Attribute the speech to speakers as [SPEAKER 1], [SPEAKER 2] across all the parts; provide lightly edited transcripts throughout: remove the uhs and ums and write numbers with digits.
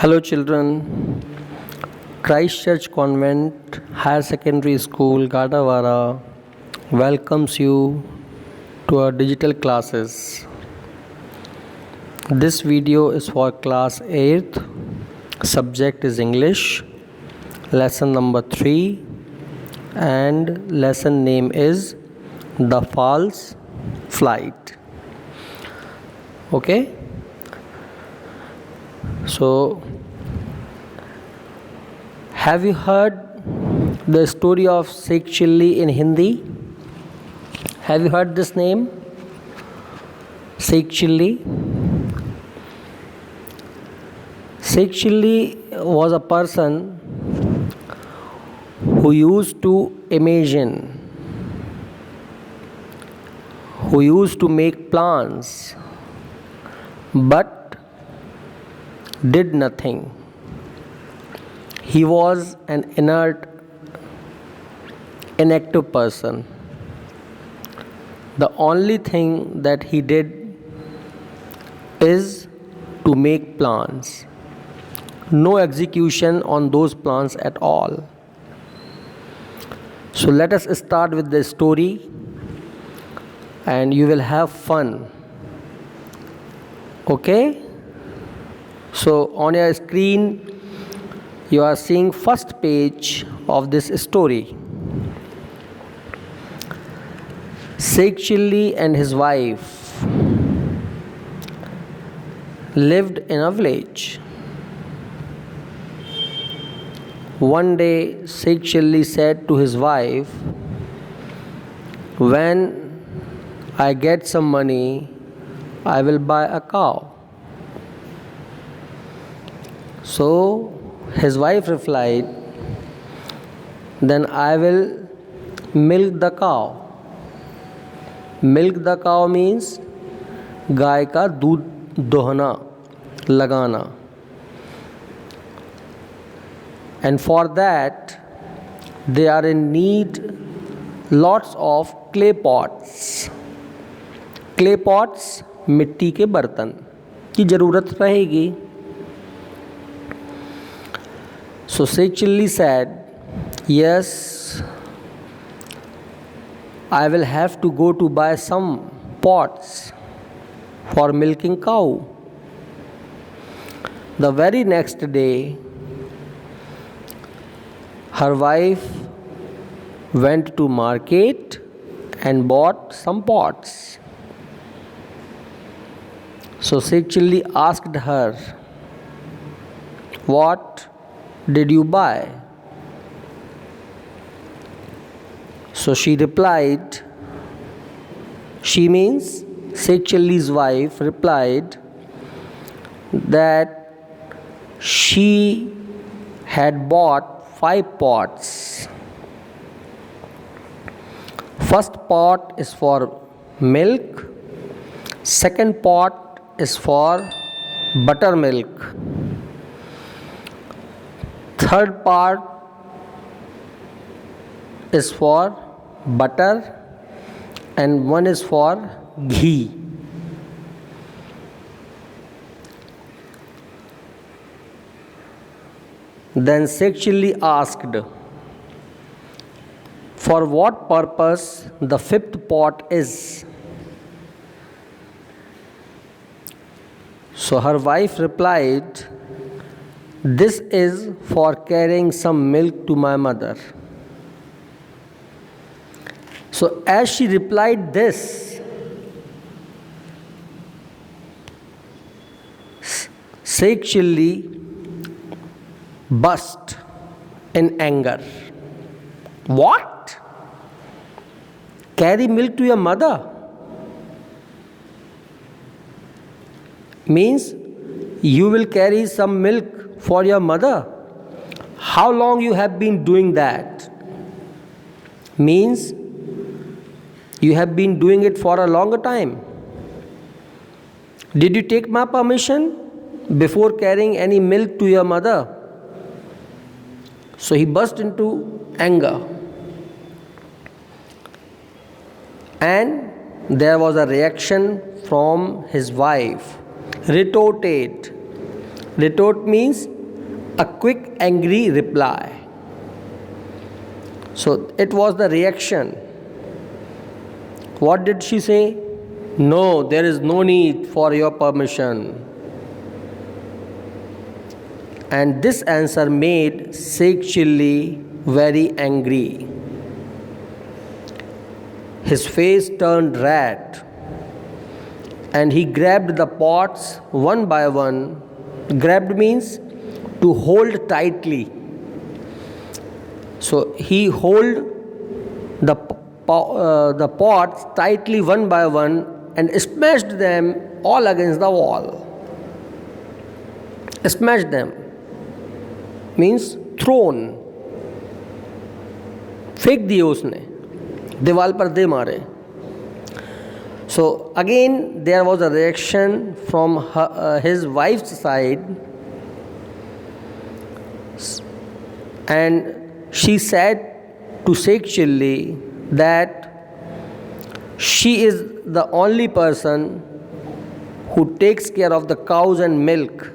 [SPEAKER 1] Hello, children. Christchurch Convent Higher Secondary School, Gadawara, welcomes you to our digital classes. This video is for class 8th. Subject is English. Lesson number 3 and lesson name is The False Flight. Okay? So, have you heard the story of Sheikh Chilli in Hindi? Have you heard this name? Sheikh Chilli. Sheikh Chilli was a person who used to imagine, who used to make plans, but did nothing. He was an inert, inactive person. The only thing that he did is to make plans. No execution on those plans at all. So let us start with the story and you will have fun. Okay? So on your screen you are seeing first page of this story. Sheikh Chilli and his wife lived in a village. One day Sheikh Chilli said to his wife, "When I get some money, I will buy a cow." So his wife replied, "Then I will milk the cow." Milk the cow means गाय का दूध दोहना, लगाना. And for that they are in need lots of clay pots. Clay pots मिट्टी के बर्तन की ज़रूरत रहेगी. So Sheikh Chilli said, "Yes, I will have to go to buy some pots for milking cow." The very next day, her wife went to market and bought some pots. So Sheikh Chilli asked her, "What did you buy?" So she replied, she means Sheikh Chilli's wife replied that she had bought 5 pots. First pot is for milk, second pot is for buttermilk, third part is for butter and one is for ghee. Then Sheikh Chilli asked, "For what purpose the 5th pot is?" So her wife replied, "This is for carrying some milk to my mother." So as she replied this, Sheikh Chilli burst in anger. "What? Carry milk to your mother? Means you will carry some milk for your mother? How long you have been doing that?" Means you have been doing it for a longer time. Did you take my permission before carrying any milk to your mother? So he burst into anger. And there was a reaction from his wife. Retorted, Retort means a quick, angry reply. So it was the reaction. What did she say? No, there is no need for your permission. And this answer made Sheikh Chilli very angry. His face turned red and he grabbed the pots one by one. Grabbed means to hold tightly. So he held the pots tightly one by one and smashed them all against the wall. Smashed them means thrown. फेंक दिए उसने, दीवार पर दे मारे. So again there was a reaction from his wife's side, and she said to Sheikh Chilli that she is the only person who takes care of the cows and milk.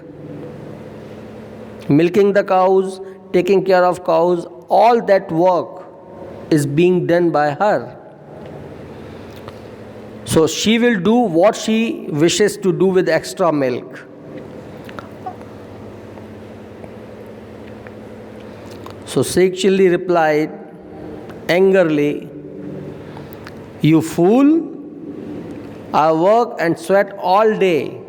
[SPEAKER 1] Milking the cows, taking care of cows, all that work is being done by her. So she will do what she wishes to do with extra milk. So Sheikh Chilli replied angrily, "You fool, I work and sweat all day."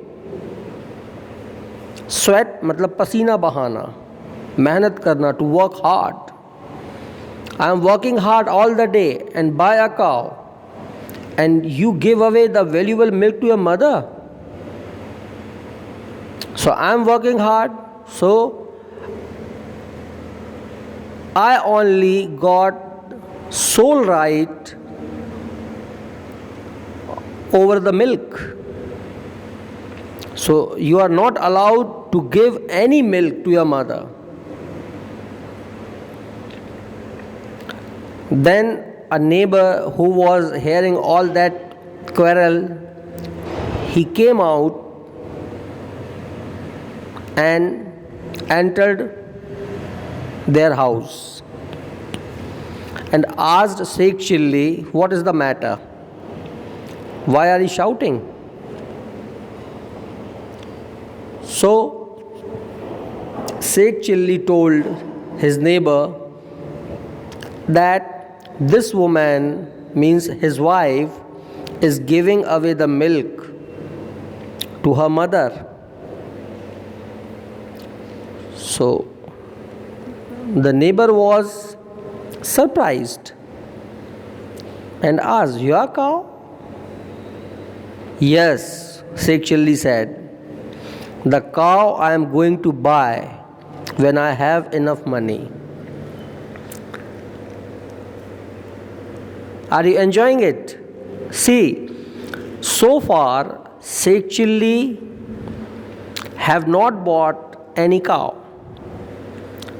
[SPEAKER 1] Sweat मतलब पसीना बहाना, मेहनत करना, to work hard. I am working hard all the day and buy a cow, and you give away the valuable milk to your mother. So I am working hard, so I only got sole right over the milk. So you are not allowed to give any milk to your mother. Then a neighbor who was hearing all that quarrel, he came out and entered their house and asked Sheikh Chilli, "What is the matter? Why are you shouting?" So Sheikh Chilli told his neighbor that this woman, means his wife, is giving away the milk to her mother. So the neighbor was surprised and asked, "Your cow?" "Yes," Sheikh Chilli said. "The cow I am going to buy when I have enough money." Are you enjoying it? See, so far Sheikh Chilli have not bought any cow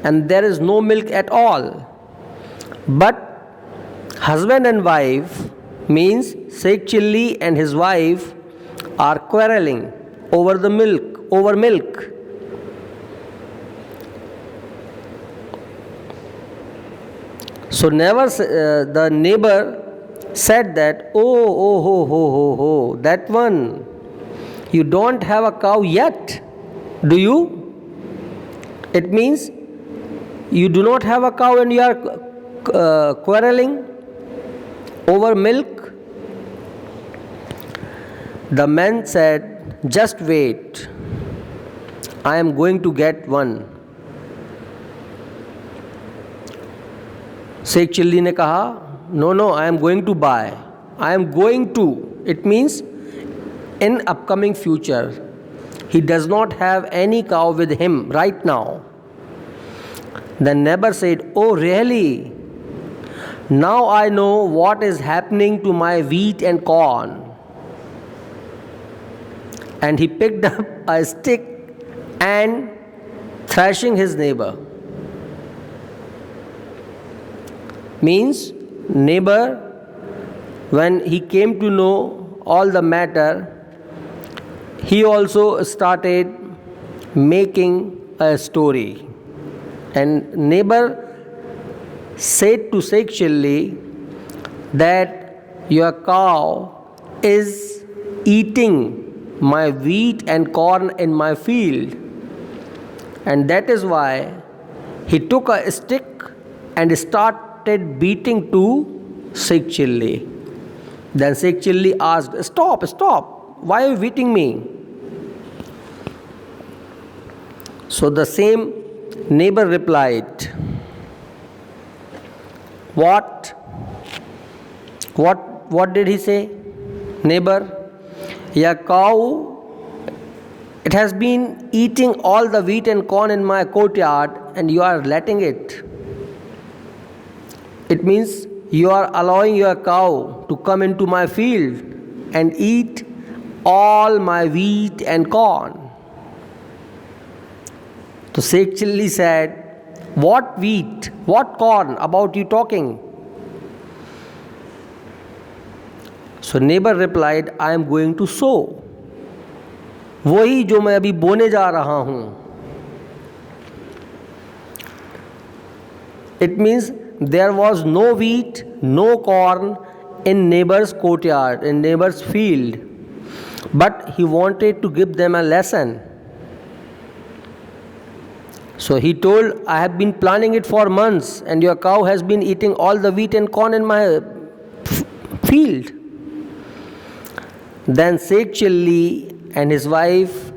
[SPEAKER 1] and there is no milk at all. But husband and wife, means Sheikh Chilli and his wife, are quarreling over the milk. So never the neighbor said that, oh, that one, you don't have a cow yet, do you? It means you do not have a cow and you are quarreling over milk. The man said, "Just wait, I am going to get one." Sheikh Chilli ने कहा, No, I am going to buy. I am going to. It means in upcoming future. He does not have any cow with him right now. The neighbor said, "Oh, really? Now I know what is happening to my wheat and corn." And he picked up a stick and thrashing his neighbor. Means neighbor, when he came to know all the matter, he also started making a story. And neighbor said to Sheikh Chilli that your cow is eating my wheat and corn in my field, and that is why he took a stick and started beating to Sheikh Chilli. Then Sheikh Chilli asked, stop, stop, why are you beating me? So the same neighbor replied, What did he say? Neighbor, your cow, it has been eating all the wheat and corn in my courtyard and you are letting it. It means you are allowing your cow to come into my field and eat all my wheat and corn. So Sheikh Chilli said, what wheat, what corn about you talking? So neighbor replied, I am going to sow. वही जो मैं अभी बोने जा रहा हूँ. It means there was no wheat, no corn in neighbor's courtyard, in neighbor's field. But he wanted to give them a lesson. So he told, I have been planning it for months and your cow has been eating all the wheat and corn in my field. Then Sheikh Chilli and his wife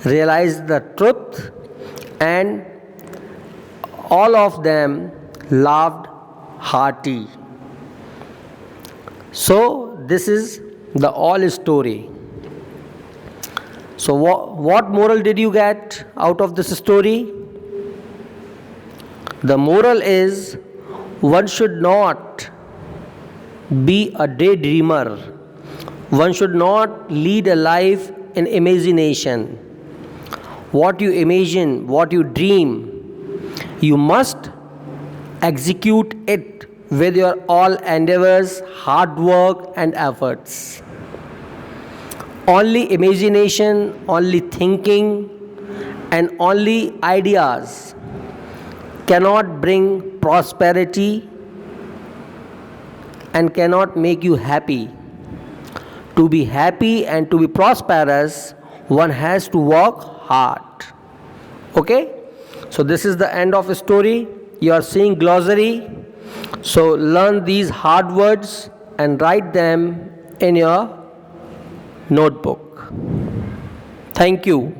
[SPEAKER 1] realized the truth and all of them laughed hearty. So this is the all story. So what moral did you get out of this story? The moral is one should not be a daydreamer. One should not lead a life in imagination. What you imagine, what you dream, you must execute it with your all endeavors, hard work and efforts. Only imagination, only thinking and only ideas cannot bring prosperity and cannot make you happy. To be happy and to be prosperous, one has to work hard. Okay? So this is the end of the story. You are seeing glossary. So learn these hard words and write them in your notebook. Thank you.